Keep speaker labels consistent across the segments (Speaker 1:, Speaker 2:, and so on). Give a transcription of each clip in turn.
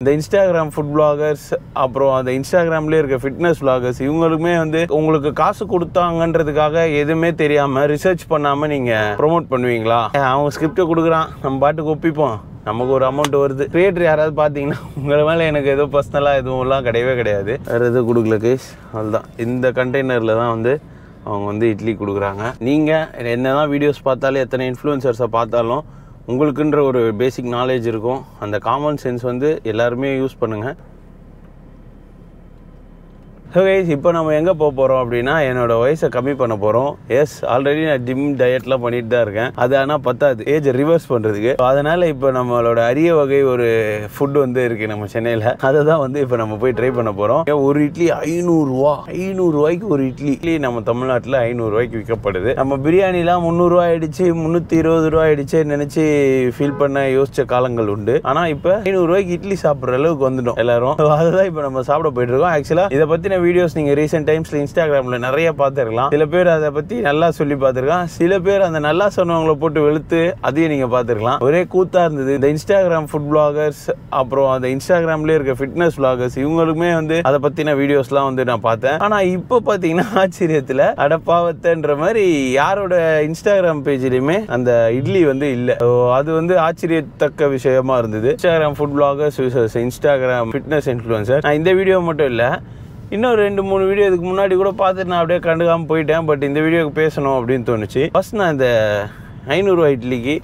Speaker 1: இந்த Instagram food bloggers அப்புறம் அந்த இன்ஸ்டாகிராம்லேயே இருக்க ஃபிட்னஸ் பிளாகர்ஸ் இவங்களுக்குமே வந்து உங்களுக்கு காசு கொடுத்தாங்கன்றதுக்காக எதுவுமே தெரியாமல் ரிசர்ச் பண்ணாமல் நீங்கள் ப்ரொமோட் பண்ணுவீங்களா? அவங்க ஸ்கிரிப்டை கொடுக்குறான், நம்ம பாட்டுக்கு ஒப்பிப்போம், நமக்கு ஒரு அமௌண்ட் வருது. கிரியேட்டர் யாராவது பார்த்தீங்கன்னா உங்களை மேலே எனக்கு எதுவும் பர்சனலாக எதுவும்லாம் கிடையவே கிடையாது. வேறு எதுவும் கொடுக்கல கேஸ். அதுதான் இந்த கண்டெய்னரில் தான் வந்து அவங்க வந்து இட்லி கொடுக்குறாங்க. நீங்கள் என்ன தான் வீடியோஸ் பார்த்தாலும் எத்தனை இன்ஃப்ளூயன்சர்ஸை பார்த்தாலும் உங்களுக்குன்ற ஒரு பேசிக் நாலேஜ் இருக்கும். அந்த காமன் சென்ஸ் வந்து எல்லாருமே யூஸ் பண்ணுங்கள். ஸோ கைஸ், இப்போ நம்ம எங்கே போக போகிறோம் அப்படின்னா என்னோடய வயசை கம்மி பண்ண போகிறோம். எஸ், ஆல்ரெடி நான் ஜிம் டயட்லாம் பண்ணிட்டு தான் இருக்கேன். அது ஆனால் பத்தாது ஏஜை ரிவர்ஸ் பண்ணுறதுக்கு. அதனால் இப்போ நம்மளோட அரிய வகை ஒரு ஃபுட் வந்து இருக்குது நம்ம சென்னையில். அதை தான் வந்து இப்போ நம்ம போய் ட்ரை பண்ண போகிறோம். ஒரு இட்லி 500 ரூபா. 500 ரூபாய்க்கு ஒரு இட்லி நம்ம தமிழ்நாட்டில் 500 ரூபாய்க்கு விற்கப்படுது. நம்ம பிரியாணிலாம் 300 ரூபா ஆயிடுச்சு, 320 ரூபா ஆயிடுச்சு நினச்சி ஃபீல் பண்ண யோசிச்ச காலங்கள் உண்டு. ஆனால் இப்போ 500 ரூபாய்க்கு இட்லி சாப்பிட்ற அளவுக்கு வந்துடும் எல்லாரும். அதுதான் இப்போ நம்ம சாப்பிட போயிட்டு இருக்கோம். ஆக்சுவலாக இதை பற்றின வீடியோஸ் நீங்க ரீசெண்ட் டைம்ஸ்ல இன்ஸ்டாகிராம்ல நிறைய பார்த்துருக்கலாம். சில பேர் அதை பத்தி நல்லா சொல்லி பார்த்துருக்கான், சில பேர் அந்த நல்லா சொன்னவங்களை போட்டு வெளுத்து அதையும் நீங்க பார்த்துருக்கலாம். ஒரே கூத்தா இருந்தது. இந்த இன்ஸ்டாகிராம் ஃபுட் பிளாகர்ஸ் அப்புறம் அந்த இன்ஸ்டாகிராம்லேயே இருக்க ஃபிட்னஸ் பிளாகர்ஸ் இவங்களுக்குமே வந்து அதை பத்தின வீடியோஸ்லாம் வந்து நான் பார்த்தேன். ஆனா இப்போ பார்த்தீங்கன்னா ஆச்சரியத்தில் அடப்பாவத்தன்ற மாதிரி யாரோட இன்ஸ்டாகிராம் பேஜ்லயுமே அந்த இட்லி வந்து இல்லை. அது வந்து ஆச்சரியத்தக்க விஷயமா இருந்தது. Instagram food bloggers versus Instagram fitness influencer. நான் இந்த வீடியோ மட்டும் இல்லை, இன்னும் 2-3 வீடியோ இதுக்கு முன்னாடி கூட பார்த்துட்டு நான் அப்படியே கண்டுக்காமல் போயிட்டேன். பட் இந்த வீடியோக்கு பேசணும் அப்படின்னு தோணுச்சு. ஃபர்ஸ்ட் நான் இந்த 500 ரூபா இட்லிக்கு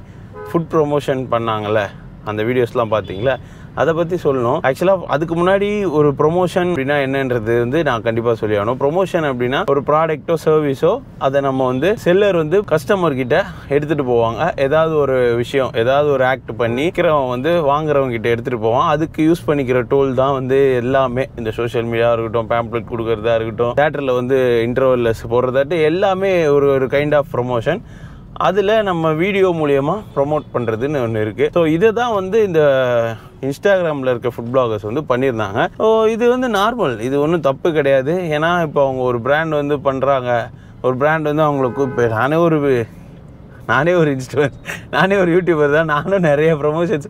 Speaker 1: ஃபுட் ப்ரொமோஷன் பண்ணாங்கல்ல, அந்த வீடியோஸ்லாம் பார்த்தீங்களா, அதை பற்றி சொல்லணும். ஆக்சுவலாக அதுக்கு முன்னாடி ஒரு ப்ரொமோஷன் அப்படின்னா என்னன்றது வந்து நான் கண்டிப்பாக சொல்லி ஆகணும். ப்ரொமோஷன் அப்படின்னா ஒரு ப்ராடக்ட்டோ சர்வீஸோ அதை நம்ம வந்து செல்லர் வந்து கஸ்டமர் கிட்ட எடுத்துகிட்டு போவாங்க. ஏதாவது ஒரு விஷயம், ஏதாவது ஒரு ஆக்ட் பண்ணி விற்கிறவன் வந்து வாங்குறவங்க கிட்ட எடுத்துகிட்டு போவான். அதுக்கு யூஸ் பண்ணிக்கிற டூல் தான் வந்து எல்லாமே. இந்த சோஷியல் மீடியா இருக்கட்டும், பேம்ப்ளெட் கொடுக்கறதா இருக்கட்டும், தியேட்டரில் வந்து இன்டர்வல்ஸ் போடுறதாட்டு எல்லாமே ஒரு கைண்ட் ஆஃப் ப்ரொமோஷன். அதில் நம்ம வீடியோ மூலயமா ப்ரொமோட் பண்ணுறதுன்னு ஒன்று இருக்குது. ஸோ இதை தான் வந்து இந்த இன்ஸ்டாகிராமில் இருக்க ஃபுட் பிளாகர்ஸ் வந்து பண்ணியிருந்தாங்க. ஸோ இது வந்து நார்மல், இது ஒன்றும் தப்பு கிடையாது. ஏன்னா இப்போ அவங்க ஒரு பிராண்ட் வந்து பண்ணுறாங்க, ஒரு பிராண்ட் வந்து அவங்களுக்கு இப்போ நானே ஒரு யூடியூபர் தான், நானும் நிறைய ப்ரொமோஷன்ஸ்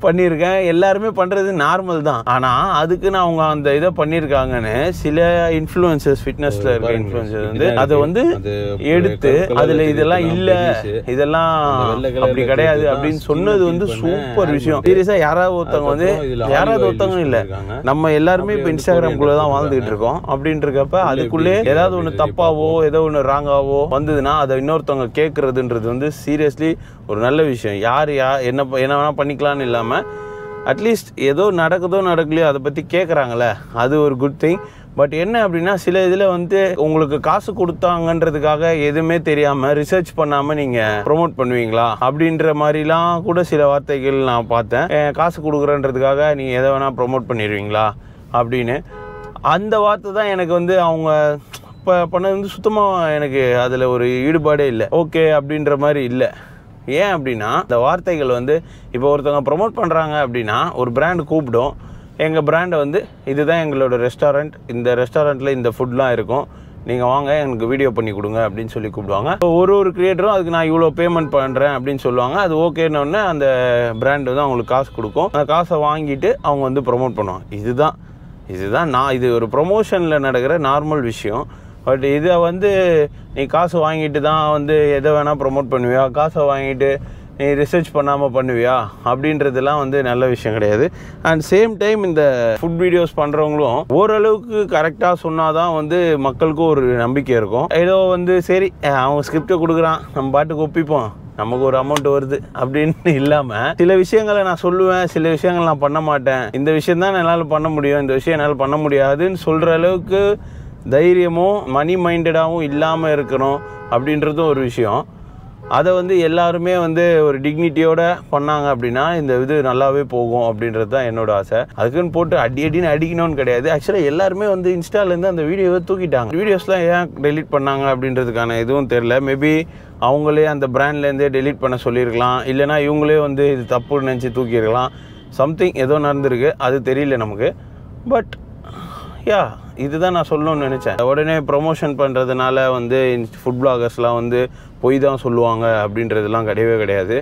Speaker 1: பண்ணியிருக்கேன். எல்லாருமே பண்ணுறது நார்மல் தான். ஆனால் அதுக்குன்னு அவங்க அந்த இதை பண்ணியிருக்காங்கன்னு சில இன்ஃப்ளூயன்சர்ஸ், ஃபிட்னஸில் இருக்க இன்ஃப்ளூயன்சர்ஸ் வந்து அதை வந்து எடுத்து அதில் இதெல்லாம் இல்லை, இதெல்லாம் அப்படி கிடையாது அப்படின்னு சொன்னது வந்து சூப்பர் விஷயம். சீரியஸாக யாராவது ஒருத்தவங்க இல்லை, நம்ம எல்லாருமே இப்போ இன்ஸ்டாகிராம்குள்ளே தான் வாழ்ந்துகிட்டு இருக்கோம். அப்படின்ட்டு இருக்கப்ப அதுக்குள்ளே ஏதாவது ஒன்று தப்பாவோ ஏதோ ஒன்று ராங்காவோ வந்ததுன்னா அதை இன்னொருத்தவங்க கேட்கறதுன்றது வந்து சீரியஸ்லி ஒரு நல்ல விஷயம். யார் என்ன வேணால் பண்ணிக்கலான்னு இல்லாமல் அட்லீஸ்ட் ஏதோ நடக்குதோ நடக்கலையோ அதை பற்றி கேட்குறாங்களே, அது ஒரு குட் திங். பட் என்ன அப்படின்னா சில இதில் வந்து உங்களுக்கு காசு கொடுத்தாங்கன்றதுக்காக எதுவுமே தெரியாமல் ரிசர்ச் பண்ணாமல் நீங்கள் ப்ரொமோட் பண்ணுவீங்களா அப்படின்ற மாதிரிலாம் கூட சில வார்த்தைகள் நான் பார்த்தேன். காசு கொடுக்குறன்றதுக்காக நீங்கள் எதை வேணால் ப்ரொமோட் பண்ணிடுவீங்களா அப்படின்னு. அந்த வார்த்தை தான் எனக்கு வந்து அவங்க இப்போ பண்ணது வந்து சுத்தமாக எனக்கு அதில் ஒரு ஈடுபாடே இல்லை. ஓகே அப்படின்ற மாதிரி இல்லை. ஏன் அப்படின்னா இந்த வார்த்தைகள் வந்து இப்போ ஒருத்தவங்க ப்ரொமோட் பண்ணுறாங்க அப்படின்னா ஒரு பிராண்டு கூப்பிடும், எங்கள் பிராண்டை வந்து இதுதான் எங்களோட ரெஸ்டாரண்ட், இந்த ரெஸ்டாரண்ட்டில் இந்த ஃபுட்லாம் இருக்கும், நீங்கள் வாங்க எனக்கு வீடியோ பண்ணி கொடுங்க அப்படின்னு சொல்லி கூப்பிடுவாங்க. ஒரு கிரியேட்டரும் அதுக்கு நான் இவ்வளோ பேமெண்ட் பண்ணுறேன் அப்படின்னு சொல்லுவாங்க. அது ஓகேன்னு அந்த பிராண்டு வந்து அவங்களுக்கு காசு கொடுக்கும். அந்த காசை வாங்கிட்டு அவங்க வந்து ப்ரொமோட் பண்ணுவாங்க. இதுதான் இது ஒரு ப்ரொமோஷனில் நடக்கிற நார்மல் விஷயம். பட் இதை வந்து நீ காசு வாங்கிட்டு தான் வந்து எதை வேணால் ப்ரொமோட் பண்ணுவியா, காசை வாங்கிட்டு நீ ரிசர்ச் பண்ணாமல் பண்ணுவியா அப்படின்றதெல்லாம் வந்து நல்ல விஷயம் கிடையாது. அண்ட் சேம் டைம் இந்த ஃபுட் வீடியோஸ் பண்ணுறவங்களும் ஓரளவுக்கு கரெக்டாக சொன்னால் தான் வந்து மக்களுக்கும் ஒரு நம்பிக்கை இருக்கும். ஏதோ வந்து சரி அவங்க ஸ்கிரிப்டை கொடுக்குறான், நம்ம பாட்டுக்கு ஒப்பிப்போம், நமக்கு ஒரு அமௌண்ட் வருது அப்படின்னு இல்லாமல் சில விஷயங்களை நான் சொல்லுவேன், சில விஷயங்கள் நான் பண்ண மாட்டேன், இந்த விஷயம் தான் என்னால் பண்ண முடியும், இந்த விஷயம் என்னால் பண்ண முடியாதுன்னு சொல்கிற அளவுக்கு தைரியமும் மணி மைண்டடாகவும் இல்லாமல் இருக்கணும் அப்படின்றதும் ஒரு விஷயம். அதை வந்து எல்லாருமே வந்து ஒரு டிக்னிட்டியோட பண்ணாங்க அப்படின்னா இந்த இது நல்லாவே போகும் அப்படின்றது தான் என்னோட ஆசை. அதுக்குன்னு போட்டு அடின்னு அடிக்கணும்னு கிடையாது. ஆக்சுவலாக எல்லாருமே வந்து இன்ஸ்டாலேருந்து அந்த வீடியோவை தூக்கிட்டாங்க. வீடியோஸ்லாம் ஏன் டெலீட் பண்ணாங்க அப்படின்றதுக்கான எதுவும் தெரில. மேபி அவங்களே அந்த பிராண்ட்லேருந்தே டெலீட் பண்ண சொல்லியிருக்கலாம், இல்லைனா இவங்களே வந்து இது தப்புன்னு நினச்சி தூக்கியிருக்கலாம். சம்திங் ஏதோ நடந்திருக்கு, அது தெரியல நமக்கு. பட் யா இதுதான் நான் சொல்லணும்னு நினச்சேன். உடனே ப்ரொமோஷன் பண்ணுறதுனால வந்து ஃபுட் பிளாகர்ஸ்லாம் வந்து பொய் தான் சொல்லுவாங்க அப்படின்றதுலாம் கிடையவே கிடையாது.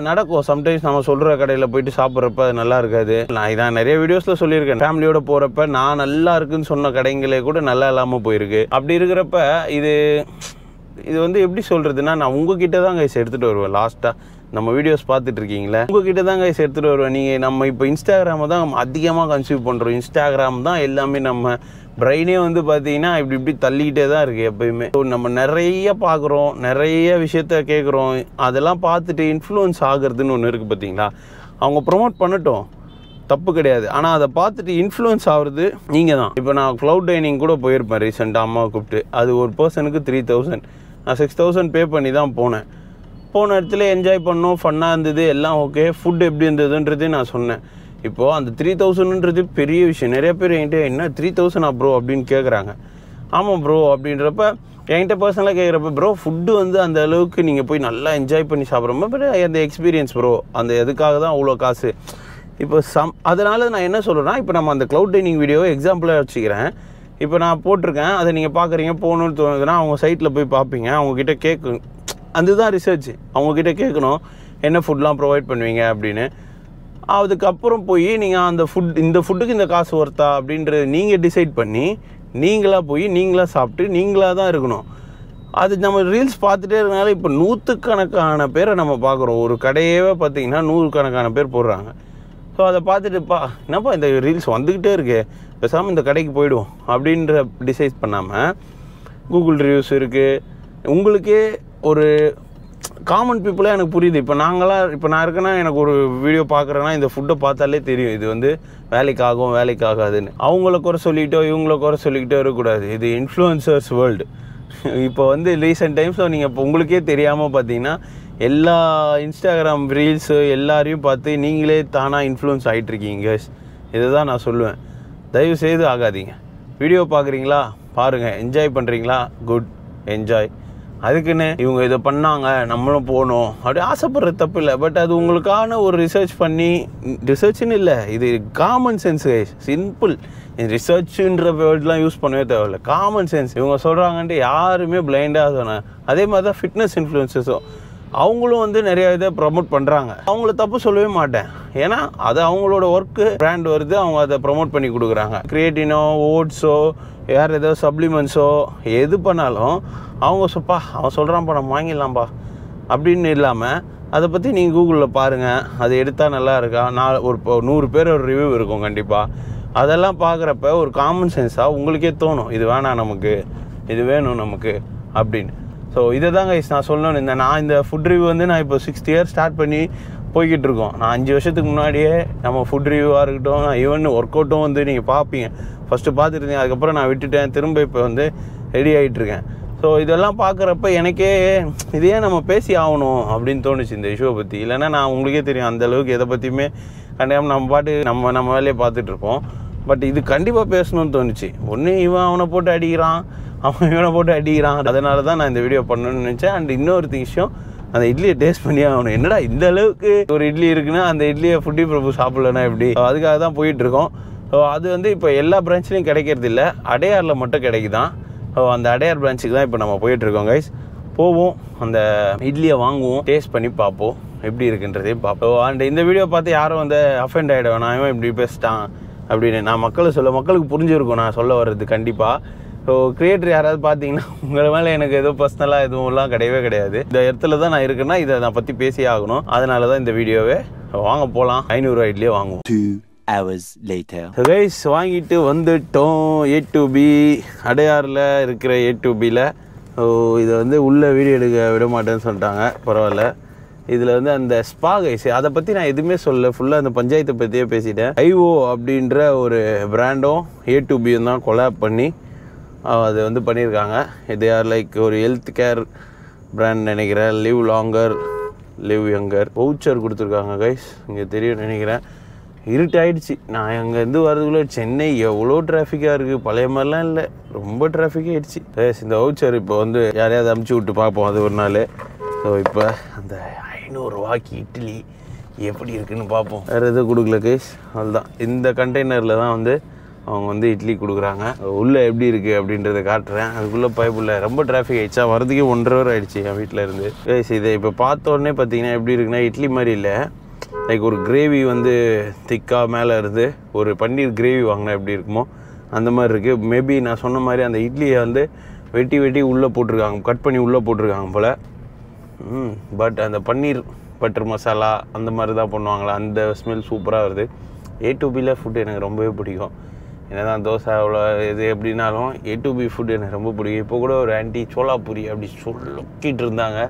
Speaker 1: நடக்கும். சம்டைம்ஸ் நம்ம சொல்கிற கடையில் போயிட்டு சாப்பிட்றப்ப அது நல்லா இருக்காது. நான் இதான் நிறைய வீடியோஸில் சொல்லியிருக்கேன். ஃபேமிலியோடு போகிறப்ப நான் நல்லா இருக்குன்னு சொன்ன கடைங்களே கூட நல்லா இல்லாமல் போயிருக்கு. அப்படி இருக்கிறப்ப இது வந்து எப்படி சொல்கிறதுனா, நான் உங்ககிட்ட தான் கைஸ் எடுத்துகிட்டு வருவேன். லாஸ்ட்டாக நம்ம வீடியோஸ் பார்த்துட்டு இருக்கீங்களே, உங்ககிட்ட தான் கைஸ் எடுத்துகிட்டு வருவேன். நீங்கள் நம்ம இப்போ இன்ஸ்டாகிராமை தான் அதிகமாக கன்சியூம் பண்ணுறோம். இன்ஸ்டாகிராம் தான் எல்லாமே. நம்ம பிரெயினே வந்து பார்த்தீங்கன்னா இப்படி தள்ளிக்கிட்டே தான் இருக்குது எப்பயுமே. ஸோ நம்ம நிறைய பார்க்குறோம், நிறைய விஷயத்த கேட்குறோம். அதெல்லாம் பார்த்துட்டு இன்ஃப்ளூயன்ஸ் ஆகுறதுன்னு ஒன்று இருக்குது பார்த்தீங்களா. அவங்க ப்ரொமோட் பண்ணட்டும், தப்பு கிடையாது. ஆனால் அதை பார்த்துட்டு இன்ஃப்ளூயன்ஸ் ஆகுறது நீங்கள் தான். இப்போ நான் க்ளவுட் டைனிங் கூட போயிருப்பேன் ரீசெண்டாக, அம்மாவை கூப்பிட்டு. அது ஒரு பர்சனுக்கு 3000. நான் 6000 பே பண்ணி தான் போனேன். போன இடத்துல என்ஜாய் பண்ணோம், ஃபன்னாக இருந்தது, எல்லாம் ஓகே. ஃபுட் எப்படி இருந்ததுன்றதே நான் சொன்னேன். இப்போது அந்த 3000ன்றது பெரிய விஷயம். நிறைய பேர் என்கிட்ட என்ன 3000 ப்ரோ அப்படின்னு கேட்குறாங்க. ஆமாம் ப்ரோ அப்படின்றப்ப என்கிட்ட பர்சனலாக கேட்குறப்ப, ப்ரோ ஃபுட்டு வந்து அந்த அளவுக்கு நீங்கள் போய் நல்லா என்ஜாய் பண்ணி சாப்பிட்றப்ப பட் அந்த எக்ஸ்பீரியன்ஸ் ப்ரோ, அந்த எதுக்காக தான் அவ்வளோ காசு. இப்போ அதனால் நான் என்ன சொல்கிறேன்னா, இப்போ நம்ம அந்த க்ளவுட் டைனிங் வீடியோவை எக்ஸாம்பிளாக வச்சுக்கிறேன். இப்போ நான் போட்டிருக்கேன், அதை நீங்கள் பார்க்குறீங்க, போகணுன்னு தோணுதுன்னா அவங்க சைட்டில் போய் பார்ப்பீங்க. அவங்கக்கிட்ட கேட்கணும், அதுதான் ரிசர்ச். அவங்கக்கிட்ட கேட்கணும் என்ன ஃபுட்லாம் ப்ரொவைட் பண்ணுவீங்க அப்படின்னு. அதுக்கப்புறம் போய் நீங்கள் அந்த இந்த ஃபுட்டுக்கு இந்த காசு ஒர்த்தா அப்படின்றது நீங்கள் டிசைட் பண்ணி நீங்களாக போய் நீங்களாக சாப்பிட்டு நீங்களாக தான் இருக்கணும். அது நம்ம ரீல்ஸ் பார்த்துட்டே இருக்கனால இப்போ 100கணக்கான பேரை நம்ம பார்க்குறோம். ஒரு கடையவே பார்த்தீங்கன்னா 100கணக்கான பேர் போடுறாங்க. ஸோ அதை பார்த்துட்டுப்பா என்னப்பா இந்த ரீல்ஸ் வந்துக்கிட்டே இருக்கு, பேசாமல் இந்த கடைக்கு போய்டுவோம் அப்படின்ற டிசைட் பண்ணாமல் கூகுள் ரிவ்யூஸ் இருக்குது. உங்களுக்கே ஒரு காமன் பீப்புளே எனக்கு புரியுது. இப்போ நான் இருக்கேன்னா எனக்கு ஒரு வீடியோ பார்க்குறேன்னா இந்த ஃபுட்டை பார்த்தாலே தெரியும் இது வந்து வேலைக்கு ஆகாதுன்னு. அவங்கள குறை சொல்லிக்கிட்டோ இவங்கள குறை சொல்லிக்கிட்டோ இருக்கக்கூடாது. இது இன்ஃப்ளூயன்சர்ஸ் வேர்ல்டு. இப்போ வந்து ரீசெண்ட் டைம்ஸில் நீங்கள் இப்போ உங்களுக்கே தெரியாமல் பார்த்தீங்கன்னா எல்லா இன்ஸ்டாகிராம் ரீல்ஸு எல்லாரையும் பார்த்து நீங்களே தானாக இன்ஃப்ளூயன்ஸ் ஆகிட்ருக்கீங்க. இதை தான் நான் சொல்லுவேன். தயவு செய்து ஆகாதீங்க. வீடியோ பார்க்குறீங்களா, பாருங்கள். என்ஜாய் பண்ணுறீங்களா, குட், என்ஜாய். அதுக்குன்னு இவங்க இதை பண்ணாங்க நம்மளும் போகணும் அப்படி ஆசைப்படுறது தப்பு இல்லை. பட் அது உங்களுக்கான ஒரு ரிசர்ச்னு இல்லை, இது காமன் சென்ஸ். சிம்பிள். ரிசர்ச்சுன்ற வேர்ட்லாம் யூஸ் பண்ணவே தேவையில்லை. Common sense. இவங்க சொல்கிறாங்கன்ட்டு யாருமே பிளைண்டாக சொன்னாங்க. அதே மாதிரி தான் ஃபிட்னஸ் இன்ஃப்ளூயன்சஸும் அவங்களும் வந்து நிறைய இதை ப்ரமோட் பண்ணுறாங்க. அவங்கள தப்பு சொல்லவே மாட்டேன். ஏன்னா அது அவங்களோட ஒர்க்கு, பிராண்ட் வருது, அவங்க அதை ப்ரமோட் பண்ணி கொடுக்குறாங்க. கிரியேட்டினோ ஓட்ஸோ வேறு ஏதோ சப்ளிமெண்ட்ஸோ எது பண்ணாலும் அவங்க அவன் சொல்கிறான்ப்பா நம்ம வாங்கிடலாம்ப்பா அப்படின்னு இல்லாமல் அதை பற்றி நீங்கள் கூகுளில் பாருங்கள். அது எடுத்தால் நல்லா இருக்கா, ஒரு 100 பேர் ஒரு ரிவ்யூ இருக்கும் கண்டிப்பாக. அதெல்லாம் பார்க்குறப்ப ஒரு காமன் சென்ஸாக உங்களுக்கே தோணும், இது வேணாம் நமக்கு, இது வேணும் நமக்கு அப்படின்னு. ஸோ இதை தான் கைஸ் நான் சொல்லணும்னு நான் இந்த ஃபுட் ரிவ்யூ வந்து நான் இப்போ 6th இயர் ஸ்டார்ட் பண்ணி போய்கிட்டு இருக்கோம். நான் 5 வருஷத்துக்கு முன்னாடியே நம்ம ஃபுட் ரிவ்யூவாக இருக்கட்டும், நான் ஈவன் ஒர்க் அவுட்டும் வந்து நீங்கள் பார்ப்பீங்க. ஃபஸ்ட்டு பார்த்துருந்தீங்க, அதுக்கப்புறம் நான் விட்டுட்டேன், திரும்ப இப்போ வந்து ரெடி ஆகிட்டுருக்கேன். ஸோ இதெல்லாம் பார்க்குறப்ப எனக்கே இதையே நம்ம பேசி ஆகணும் அப்படின்னு தோணுச்சு இந்த இஷ்யூவை பற்றி. இல்லைன்னா நான் உங்களுக்கே தெரியும் அந்தளவுக்கு எதை பற்றியுமே கண்டிப்பாக நம்ம பாட்டு நம்ம வேலையை பார்த்துட்ருப்போம். பட் இது கண்டிப்பாக பேசணும்னு தோணுச்சு. ஒன்று இவன் அவனை போட்டு அடிக்கிறான், அவன் இவனை போட்டு அடிக்கிறான். அதனால தான் நான் இந்த வீடியோ பண்ணணும்னு நினச்சேன். அண்ட் இன்னொரு விஷயம், அந்த இட்லியை டேஸ்ட் பண்ணி ஆகணும். என்னடா இந்த அளவுக்கு ஒரு இட்லி இருக்குன்னா அந்த இட்லியை ஃபுட்டி பிரபு சாப்பிட்லன்னா எப்படி, அதுக்காக தான் போயிட்டுருக்கோம். ஸோ அது வந்து இப்போ எல்லா பிரான்ச்லேயும் கிடைக்கிறது இல்லை, அடையாரில் மட்டும் கிடைக்குதான். ஸோ அந்த அடையார் பிரான்ச்சுக்கு தான் இப்போ நம்ம போயிட்டுருக்கோம் கைஸ். போவோம், அந்த இட்லியை வாங்குவோம், டேஸ்ட் பண்ணி பார்ப்போம் எப்படி இருக்குன்றதையும் பார்ப்போம். அண்ட் இந்த வீடியோ பார்த்து யாரும் வந்து அஃபெண்ட் ஆகிட வேணாம், இவன் இப்படி பேசிட்டான் அப்படின்னு. நான் மக்களுக்கு புரிஞ்சிருக்கும் நான் சொல்ல வர்றது கண்டிப்பாக. ஸோ கிரியேட்டர் யாராவது பார்த்தீங்கன்னா உங்களை மேலே எனக்கு எதுவும் பர்சனலாக எதுவும்லாம் கிடையவே கிடையாது. இந்த இடத்துல தான் நான் இருக்குன்னா இதை நான் பற்றி பேசியே ஆகணும். அதனால தான் இந்த வீடியோவே. வாங்க போகலாம், 500 ரூபா இட்லியே வாங்குவோம்.
Speaker 2: 2 hours later.
Speaker 1: கைஸ் வாங்கிட்டு வந்துட்டோம். A2B அடையாரில் இருக்கிற A2Bயில். ஸோ இதை வந்து உள்ளே வீடியோ எடுக்க விட மாட்டேன்னு சொல்லிட்டாங்க. பரவாயில்ல. இதில் வந்து அந்த ஸ்பா கைஸ், அதை பற்றி நான் எதுவுமே சொல்ல, ஃபுல்லாக அந்த பஞ்சாயத்தை பற்றியே பேசிட்டேன். ஐஓ அப்படின்ற ஒரு பிராண்டும் A2Bயும் தான் கொலாப் பண்ணி அது வந்து பண்ணியிருக்காங்க. இது லைக் ஒரு ஹெல்த் கேர் பிராண்ட் நினைக்கிறேன். Live longer live younger voucher கொடுத்துருக்காங்க கைஸ். இங்கே தெரியும் நினைக்கிறேன். இருட்டாயிடுச்சு. நான் அங்கேருந்து வரதுக்குள்ளே சென்னை எவ்வளோ டிராஃபிக்காக இருக்குது, பழைய மாதிரிலாம் இல்லை, ரொம்ப டிராஃபிக் ஆகிடுச்சு கைஸ். இந்த வவுச்சர் இப்போ வந்து யாரையாவது அமுச்சு விட்டு பார்ப்போம் அது ஒரு நாள். ஸோ இப்போ அந்த 500 ரூபாய்க்கு இட்லி எப்படி இருக்குன்னு பார்ப்போம். வேறு எதுவும் கொடுக்கல கைஸ், அதுதான் இந்த கண்டெய்னரில் தான் வந்து அவங்க வந்து இட்லி கொடுக்குறாங்க. உள்ளே எப்படி இருக்குது அப்படின்றத காட்டுறேன். அதுக்குள்ளே பைப்புள்ள ரொம்ப டிராஃபிக் ஆகிடுச்சா, வரதுக்கே 1.5 hour ஆகிடுச்சு என் வீட்டில் இருந்து. இதை இப்போ பார்த்த உடனே பார்த்தீங்கன்னா எப்படி இருக்குன்னா, இட்லி மாதிரி இல்லை, லைக் ஒரு கிரேவி வந்து திக்காக மேலே இருந்து ஒரு பன்னீர் கிரேவி வாங்கினா எப்படி இருக்குமோ அந்த மாதிரி இருக்குது. மேபி நான் சொன்ன மாதிரி அந்த இட்லியை வந்து வெட்டி உள்ளே போட்டிருக்காங்க, கட் பண்ணி உள்ளே போட்டிருக்காங்க போல். பட் அந்த பன்னீர் பட்டர் மசாலா அந்த மாதிரி தான் பண்ணுவாங்களா, அந்த ஸ்மெல் சூப்பராக வருது. A2Bல ஃபுட்டு எனக்கு ரொம்பவே பிடிக்கும். என்ன தான் தோசை அவ்வளோ இது எப்படின்னாலும் A2B ஃபுட்டு எனக்கு ரொம்ப பிடிக்கும். இப்போ கூட ஒரு ஆன்ட்டி சோலாபூரி அப்படி சொல்லிக்கிட்டு இருந்தாங்க,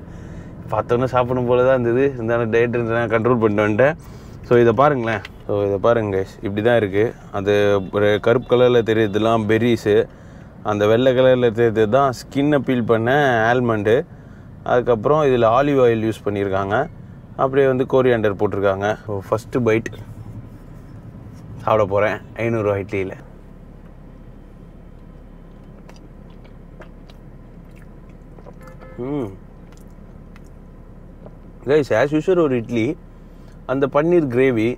Speaker 1: பார்த்தோன்னே சாப்பிடும் போல தான் இருந்தது. இருந்தாலும் டயட் இருந்தேன், கண்ட்ரோல் பண்ணிட்டு வந்துட்டேன். ஸோ இதை பாருங்களேன், இதை பாருங்க இப்படி தான் இருக்குது. அது ஒரு கருப்பு கலரில் தெரியுதுலாம் பெர்ரிஸு, அந்த வெள்ளை கலரில் தெரியுது தான் ஸ்கின்னை பீல் பண்ண ஆல்மண்டு. அதுக்கப்புறம் இதில் ஆலிவ் ஆயில் யூஸ் பண்ணியிருக்காங்க, அப்படியே வந்து கோரியாண்டர் போட்டிருக்காங்க. ஸோ ஃபஸ்ட்டு பைட் சாப்பிட போகிறேன் 500 ரூபா இட்லியில். கைஸ் ஆஸ் யூஷுவல் ஒரு இட்லி, அந்த பன்னீர் கிரேவி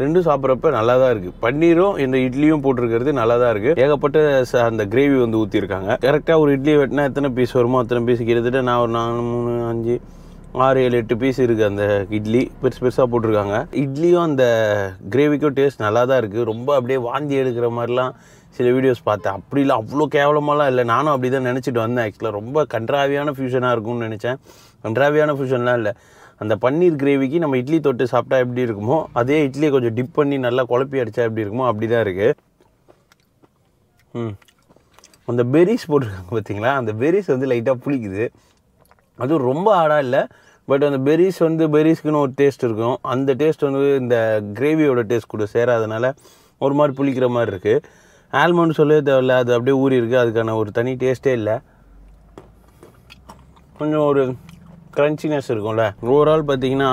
Speaker 1: ரெண்டும் சாப்பிட்றப்ப நல்லா தான் இருக்குது. பன்னீரும் இந்த இட்லியும் போட்டிருக்கிறது நல்லா தான் இருக்குது. ஏகப்பட்ட அந்த கிரேவி வந்து ஊற்றிருக்காங்க. கரெக்டாக ஒரு இட்லி வெட்டினா எத்தனை பீஸ் வருமோ அத்தனை பீஸ், கிட்டத்தட்ட நான் ஒரு 4, 3, 5, 6, 7, 8 பீஸ் இருக்குது அந்த இட்லி. பெருசாக போட்டிருக்காங்க. இட்லியும் அந்த கிரேவிக்கும் டேஸ்ட் நல்லா தான் இருக்குது. ரொம்ப அப்படியே வாந்தி எடுக்கிற மாதிரிலாம் சில வீடியோஸ் பார்த்தேன். அப்படிலாம் அவ்வளோ கேவலமாலாம் இல்லை, நானும் அப்படி தான் நினச்சிட்டு வந்தேன். ஆக்சுவலாக ரொம்ப கண்ட்ராவியான ஃபியூஷனாக இருக்கும்னு நினச்சேன். கண்ட்ராவியான ஃபியூஷன்லாம் இல்லை. அந்த பன்னீர் கிரேவிக்கு நம்ம இட்லி தொட்டு சாப்பிட்டா எப்படி இருக்குமோ, அதே இட்லியை கொஞ்சம் டிப் பண்ணி நல்லா குழப்பி அடித்தா எப்படி இருக்குமோ அப்படி தான் இருக்குது. அந்த பெரிஸ் போட்டிருக்காங்க பார்த்தீங்களா, அந்த பெரிஸ் வந்து லைட்டாக புளிக்குது. அதுவும் ரொம்ப ஆடாக இல்லை, பட் அந்த பெரிஸ் வந்து பெரிஸ்க்குன்னு ஒரு டேஸ்ட் இருக்கும். அந்த டேஸ்ட் வந்து இந்த கிரேவியோட டேஸ்ட் கூட சேராதனால ஒரு மாதிரி புளிக்கிற மாதிரி இருக்குது. ஆல்மண்ட் சொல்லவே தேவையில்ல, அது அப்படியே ஊறி இருக்குது. அதுக்கான ஒரு தனி டேஸ்ட்டே இல்லை. கொஞ்சம் ஒரு க்ரன்ச்சினஸ் இருக்கும்ல. ஓவரால் பார்த்தீங்கன்னா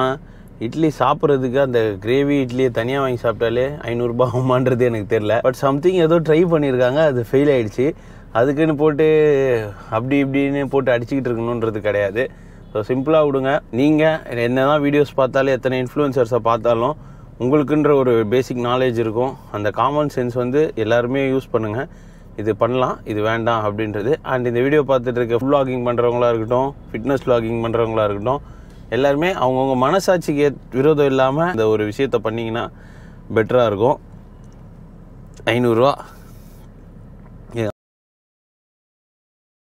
Speaker 1: இட்லி சாப்பிட்றதுக்கு அந்த கிரேவி இட்லியை தனியாக வாங்கி சாப்பிட்டாலே 500 ரூபா ஆகுமான்றது எனக்கு தெரில. பட் சம்திங் ஏதோ ட்ரை பண்ணியிருக்காங்க, அது ஃபெயில் ஆகிடுச்சு. அதுக்குன்னு போட்டு அப்படி இப்படின்னு போட்டு அடிச்சுக்கிட்டு இருக்கணுன்றது கிடையாது. ஸோ சிம்பிளாக விடுங்க. நீங்கள் என்ன தான் வீடியோஸ் பார்த்தாலும், எத்தனை இன்ஃப்ளூயன்சர்ஸை பார்த்தாலும் உங்களுக்குன்ற ஒரு பேசிக் நாலேஜ் இருக்கும். அந்த காமன் சென்ஸ் வந்து எல்லாருமே யூஸ் பண்ணுங்கள். இது பண்ணலாம், இது வேண்டாம் அப்படின்றது. அண்ட் இந்த வீடியோ பார்த்துட்டு இருக்க ஃபுல் வ்ளாகிங் பண்ணுறவங்களா இருக்கட்டும், ஃபிட்னஸ் வ்ளாகிங் பண்ணுறவங்களா இருக்கட்டும், எல்லாருமே அவங்கவுங்க மனசாட்சிக்கு விரோதம் இல்லாமல் இந்த ஒரு விஷயத்தை பண்ணிங்கன்னா பெட்டராக இருக்கும். 500 ரூபா